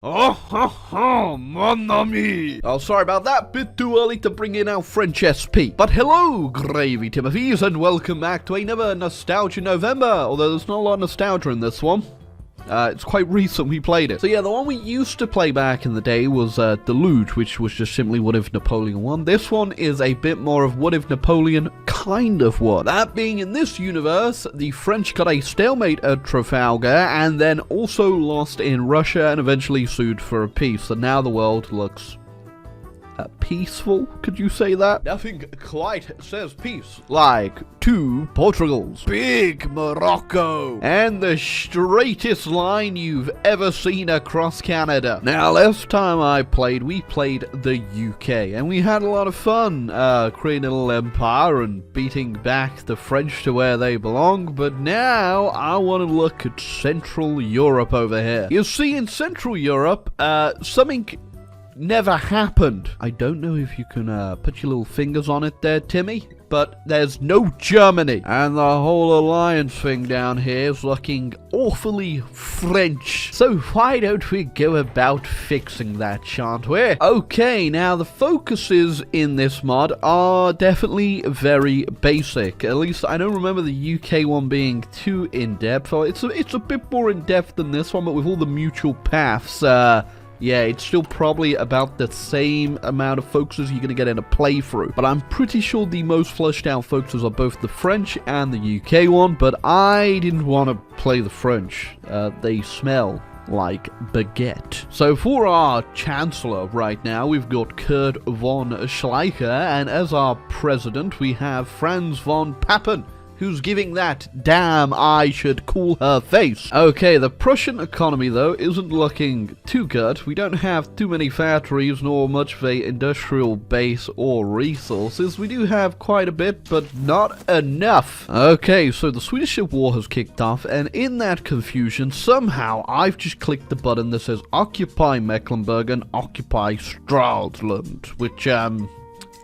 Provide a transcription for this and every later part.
Oh, mon ami! Oh, sorry about that. Bit too early to bring in our French SP. But hello, Gravy Timothy's, and welcome back to another Nostalgia November. Although there's not a lot of nostalgia in this one. It's quite recent we played it. So yeah, the one we used to play back in the day was Deluge, which was just simply What If Napoleon Won. This one is a bit more of What If Napoleon kind of won. That being, in this universe, the French got a stalemate at Trafalgar and then also lost in Russia and eventually sued for a peace. So now the world looks peaceful, could you say that? Nothing quite says peace like two Portugals, big Morocco, and the straightest line you've ever seen across Canada. Now, last time I played, we played the UK, and we had a lot of fun creating a little empire and beating back the French to where they belong, but now I want to look at Central Europe over here. You see, in Central Europe, something never happened. I don't know if you can put your little fingers on it there, Timmy, but there's no Germany. And the whole alliance thing down here is looking awfully French. So why don't we go about fixing that, shan't we? Okay, now the focuses in this mod are definitely very basic. At least I don't remember the UK one being too in-depth. It's a bit more in-depth than this one, but with all the mutual paths, yeah, it's still probably about the same amount of focuses you're going to get in a playthrough. But I'm pretty sure the most fleshed out focuses are both the French and the UK one, but I didn't want to play the French. They smell like baguette. So for our Chancellor right now, we've got Kurt von Schleicher, and as our President, we have Franz von Papen, who's giving that damn I should cool her face. Okay, the Prussian economy, though, isn't looking too good. We don't have too many factories, nor much of a industrial base or resources. We do have quite a bit, but not enough. Okay, so the Swedish Civil War has kicked off, and in that confusion, somehow I've just clicked the button that says Occupy Mecklenburg and Occupy Stralsund, which,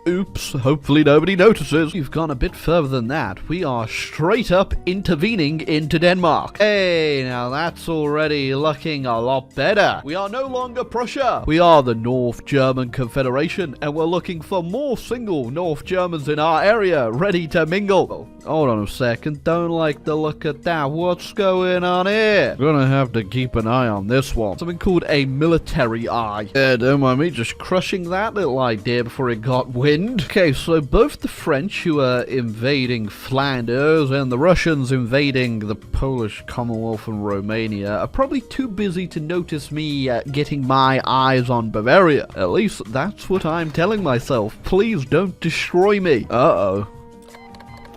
oops, hopefully nobody notices. We've gone a bit further than that. We are straight up intervening into Denmark. Hey, now that's already looking a lot better. We are no longer Prussia. We are the North German Confederation, and we're looking for more single North Germans in our area, ready to mingle. Hold on a second, don't like the look at that. What's going on here? Gonna have to keep an eye on this one. Something called a military eye. Yeah, don't mind me just crushing that little idea before it got wind. Okay, so both the French, who are invading Flanders, and the Russians invading the Polish Commonwealth and Romania are probably too busy to notice me getting my eyes on Bavaria. At least that's what I'm telling myself. Please don't destroy me. Uh-oh.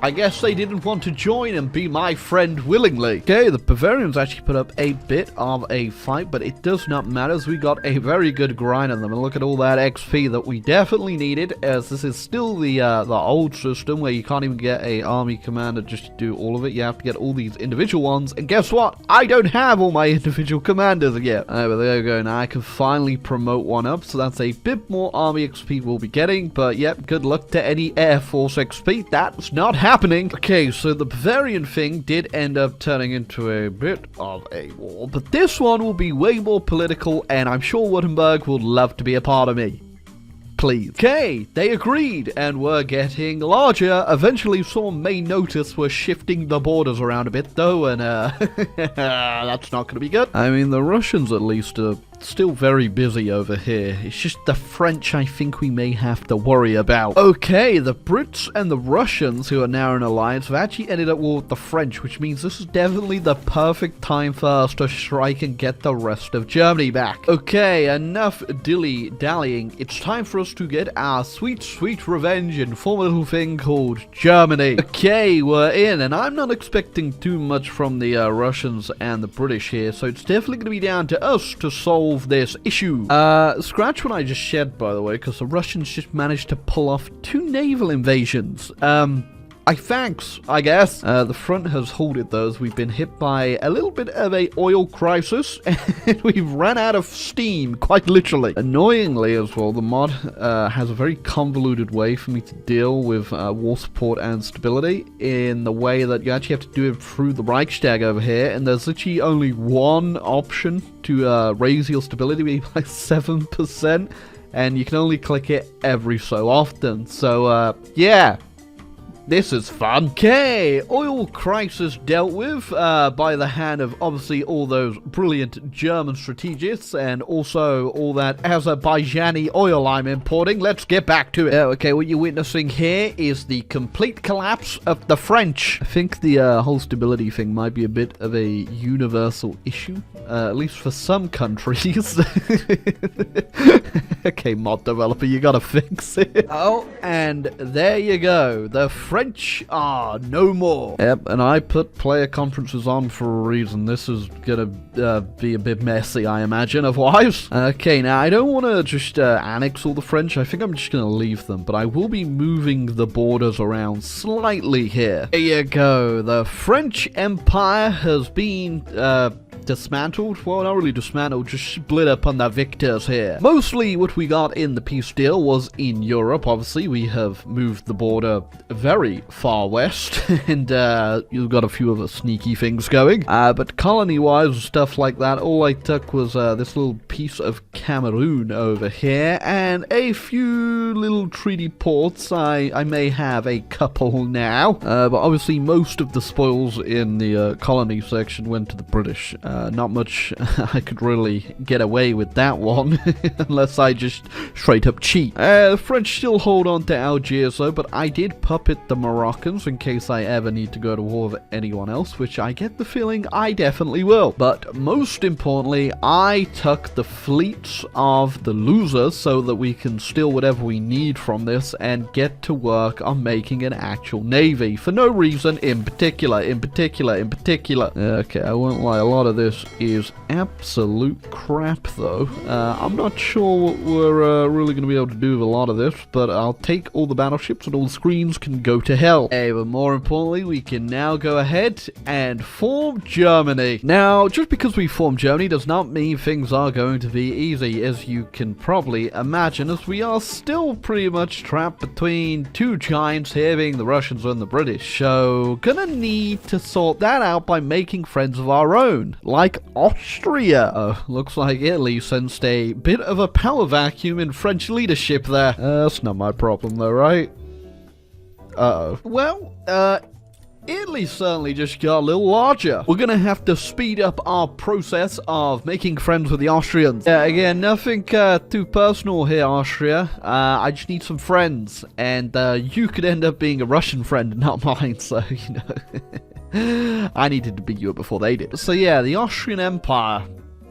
I guess they didn't want to join and be my friend willingly. Okay, the Bavarians actually put up a bit of a fight, but it does not matter as we got a very good grind on them. And look at all that XP that we definitely needed, as this is still the old system where you can't even get a army commander just to do all of it. You have to get all these individual ones. And guess what? I don't have all my individual commanders yet. But there you go. Now I can finally promote one up, so that's a bit more army XP we'll be getting. But yep, good luck to any Air Force XP. That's not happening. Okay, so the Bavarian thing did end up turning into a bit of a war, but this one will be way more political, and I'm sure Württemberg would love to be a part of me. Please. Okay, they agreed, and we're getting larger. Eventually, someone may notice we're shifting the borders around a bit, though, and that's not going to be good. I mean, the Russians, at least, are still very busy over here. It's just the French I think we may have to worry about. Okay, the Brits and the Russians, who are now in alliance, have actually ended up with the French, which means this is definitely the perfect time for us to strike and get the rest of Germany back. Okay, enough dilly-dallying. It's time for us to get our sweet, sweet revenge and form a little thing called Germany. Okay, we're in, and I'm not expecting too much from the Russians and the British here, so it's definitely going to be down to us to solve this issue. Scratch what I just said, by the way, because the Russians just managed to pull off 2 naval invasions. thanks, I guess. The front has halted though, as we've been hit by a little bit of a oil crisis, and we've run out of steam, quite literally. Annoyingly as well, the mod has a very convoluted way for me to deal with war support and stability, in the way that you actually have to do it through the Reichstag over here, and there's literally only one option to raise your stability by 7%, and you can only click it every so often. So yeah, this is fun. Okay, oil crisis dealt with by the hand of obviously all those brilliant German strategists, and also all that Azerbaijani oil I'm importing. Let's get back to it. Okay, what you're witnessing here is the complete collapse of the French. I think the whole stability thing might be a bit of a universal issue, at least for some countries. Okay, mod developer, you gotta fix it. Oh, and there you go. The French are no more. Yep, and I put player conferences on for a reason. This is gonna be a bit messy, I imagine, otherwise. Okay, now I don't want to just annex all the French. I think I'm just gonna leave them, but I will be moving the borders around slightly here. There you go. The French Empire has been dismantled. Well, not really dismantled, just split up on the victors here. Mostly what we got in the peace deal was in Europe. Obviously, we have moved the border very far west, and you've got a few of the sneaky things going. But colony-wise, stuff like that, all I took was this little piece of Cameroon over here, and a few little treaty ports. I may have a couple now, but obviously most of the spoils in the colony section went to the British. Not much I could really get away with that one, unless I just straight up cheat. The French still hold on to Algiers though, but I did puppet the Moroccans in case I ever need to go to war with anyone else, which I get the feeling I definitely will. But most importantly, I took the fleets of the losers so that we can steal whatever we need from this and get to work on making an actual navy, for no reason in particular. Okay, I won't lie, a lot of this is absolute crap though. I'm not sure what we're really going to be able to do with a lot of this, but I'll take all the battleships and all the screens can go to hell. Hey, but more importantly, we can now go ahead and form Germany. Now, just because we form Germany does not mean things are going to be easy, as you can probably imagine, as we are still pretty much trapped between two giants here, being the Russians and the British. So, gonna need to sort that out by making friends of our own, like Austria. Looks like Italy sensed a bit of a power vacuum in French leadership there. That's not my problem though, right? Uh-oh. Well, Italy certainly just got a little larger. We're gonna have to speed up our process of making friends with the Austrians. Again, nothing too personal here, Austria. I just need some friends, and you could end up being a Russian friend, not mine, so, you know. I needed to beat you up before they did. So yeah, the Austrian Empire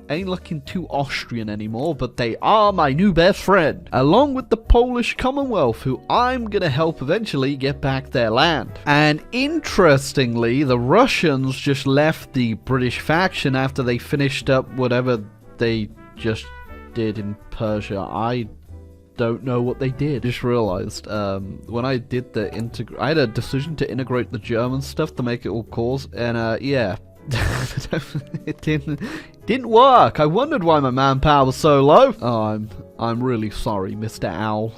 ain't looking too Austrian anymore, but they are my new best friend, along with the Polish Commonwealth, who I'm gonna help eventually get back their land. And interestingly, the Russians just left the British faction after they finished up whatever they just did in Persia. I don't know what they did. Just realized when I did the I had a decision to integrate the German stuff to make it all cores, and yeah. It didn't work. I wondered why my manpower was so low. Oh, I'm really sorry, Mr. Owl.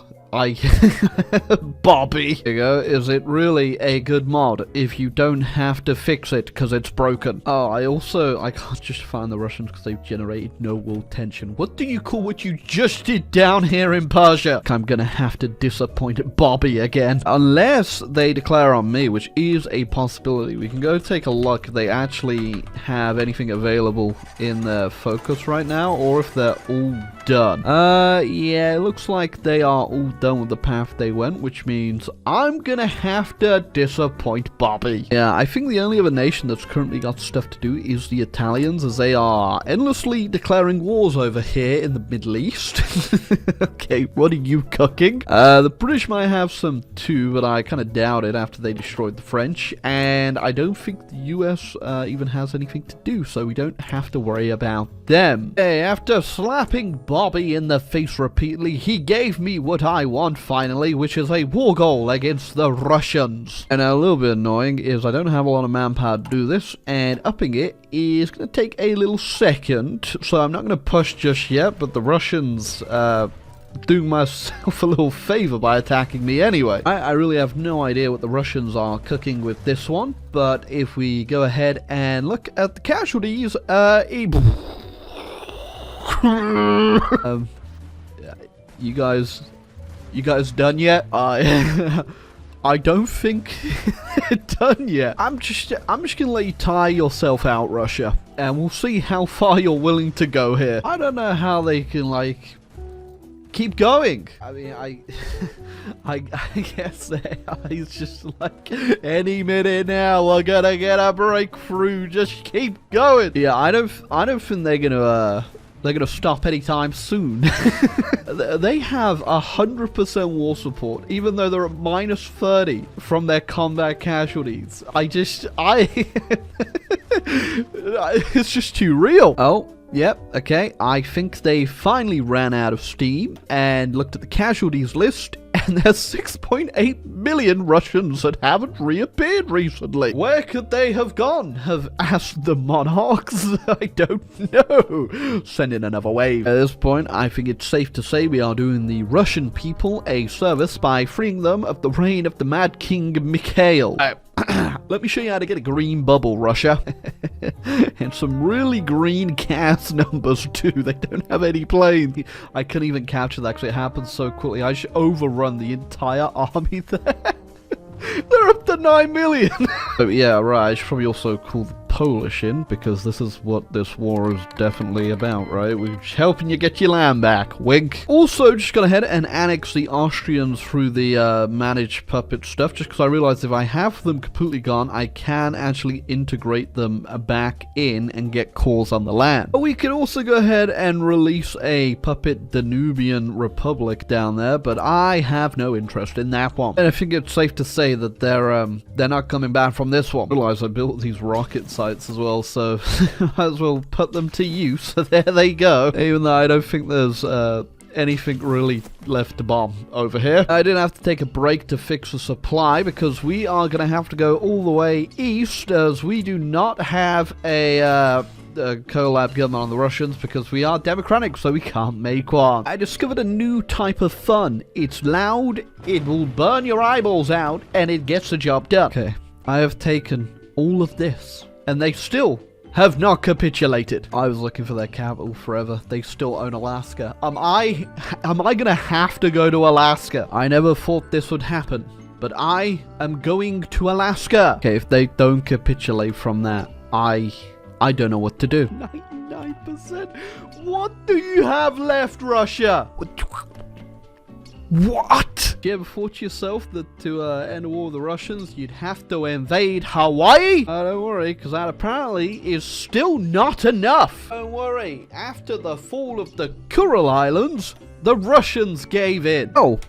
Bobby. There you go. Is it really a good mod if you don't have to fix it because it's broken? Oh, I can't just find the Russians because they've generated no world tension. What do you call what you just did down here in Persia? I'm gonna have to disappoint Bobby again. Unless they declare on me, which is a possibility. We can go take a look if they actually have anything available in their focus right now, or if they're all done. Yeah, it looks like they are all done with the path they went, which means I'm gonna have to disappoint Bobby. Yeah, I think the only other nation that's currently got stuff to do is the Italians, as they are endlessly declaring wars over here in the Middle East. Okay, what are you cooking? The British might have some too, but I kind of doubt it after they destroyed the French, and I don't think the US even has anything to do, so we don't have to worry about them. Hey, after slapping Bobby lobby in the face repeatedly. He gave me what I want finally, which is a war goal against the Russians. And a little bit annoying is I don't have a lot of manpower to do this, and upping it is going to take a little second, so I'm not going to push just yet, but the Russians, doing myself a little favor by attacking me anyway. I really have no idea what the Russians are cooking with this one, but if we go ahead and look at the casualties, you guys done yet? I don't think done yet. I'm just gonna let you tire yourself out, Russia, and we'll see how far you're willing to go here. I don't know how they can, like, keep going. I mean, I guess it's just like, any minute now we're gonna get a breakthrough. Just keep going. Yeah, I don't think they're gonna stop anytime soon. They have 100% war support, even though they're at -30 from their combat casualties. It's just too real. Oh. Yep, okay, I think they finally ran out of steam and looked at the casualties list, and there's 6.8 million Russians that haven't reappeared recently. Where could they have gone? Have asked the monarchs? I don't know. Send in another wave. At this point, I think it's safe to say we are doing the Russian people a service by freeing them of the reign of the Mad King Mikhail. Let me show you how to get a green bubble, Russia. And some really green cast numbers, too. They don't have any planes. I couldn't even capture that because it happens so quickly. I should overrun the entire army there. They're up to 9 million. So, yeah, right. I should probably also call the Polish in, because this is what this war is definitely about, right? We're helping you get your land back. Wink. Also, just go ahead and annex the Austrians through the managed puppet stuff, just because I realized if I have them completely gone, I can actually integrate them back in and get cores on the land. But we could also go ahead and release a puppet Danubian Republic down there, but I have no interest in that one. And I think it's safe to say that they're not coming back from this one. I realize I built these rocket sites as well, so might as well put them to use. So there they go. Even though I don't think there's anything really left to bomb over here. I didn't have to take a break to fix the supply, because we are going to have to go all the way east, as we do not have a collab government on the Russians, because we are democratic, so we can't make one. I discovered a new type of fun. It's loud, it will burn your eyeballs out, and it gets the job done. Okay, I have taken all of this, and they still have not capitulated. I was looking for their capital forever. They still own Alaska. Am I gonna have to go to Alaska? I never thought this would happen, but I am going to Alaska. Okay, if they don't capitulate from that, I don't know what to do. 99%? What do you have left, Russia? What? You ever thought to yourself that to end the war with the Russians, you'd have to invade Hawaii? Don't worry, because that apparently is still not enough. Don't worry, after the fall of the Kuril Islands, the Russians gave in. Oh.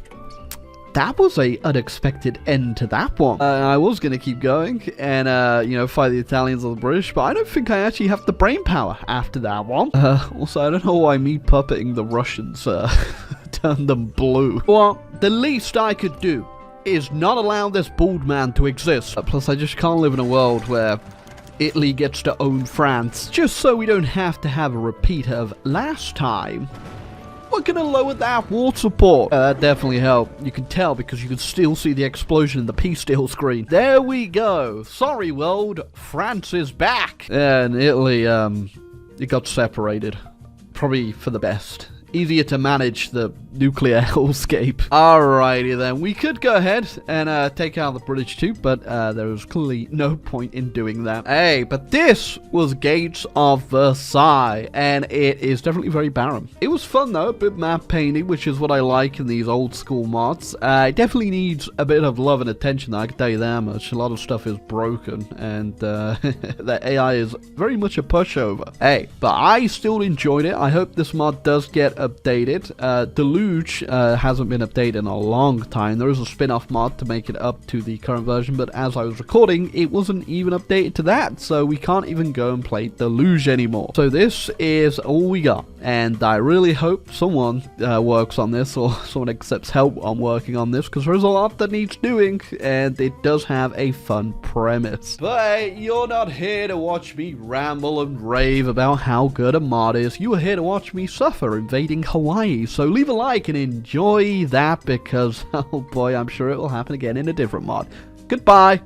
That was a unexpected end to that one. I was going to keep going and, you know, fight the Italians or the British, but I don't think I actually have the brain power after that one. Also, I don't know why me puppeting the Russians turned them blue. Well, the least I could do is not allow this bald man to exist. Plus, I just can't live in a world where Italy gets to own France, just so we don't have to have a repeat of last time. We're gonna lower that war support. That definitely helped. You can tell because you can still see the explosion in the peace deal screen. There we go. Sorry, world. France is back. And Italy, it got separated. Probably for the best. Easier to manage the nuclear hellscape. Alrighty then, we could go ahead and take out the British too, but there was clearly no point in doing that. Hey, but this was Gates of Versailles, and it is definitely very barren. It was fun though, a bit map painting, which is what I like in these old school mods. It definitely needs a bit of love and attention, I can tell you that much. A lot of stuff is broken, and the AI is very much a pushover. Hey, but I still enjoyed it. I hope this mod does get updated. Deluge hasn't been updated in a long time. There is a spin-off mod to make it up to the current version, but as I was recording, it wasn't even updated to that, so we can't even go and play Deluge anymore. So this is all we got, and I really hope someone works on this, or someone accepts help on working on this, because there's a lot that needs doing, and it does have a fun premise. But hey, you're not here to watch me ramble and rave about how good a mod is. You are here to watch me suffer invading Hawaii, so leave a like and enjoy that, because oh boy, I'm sure it will happen again in a different mod. Goodbye!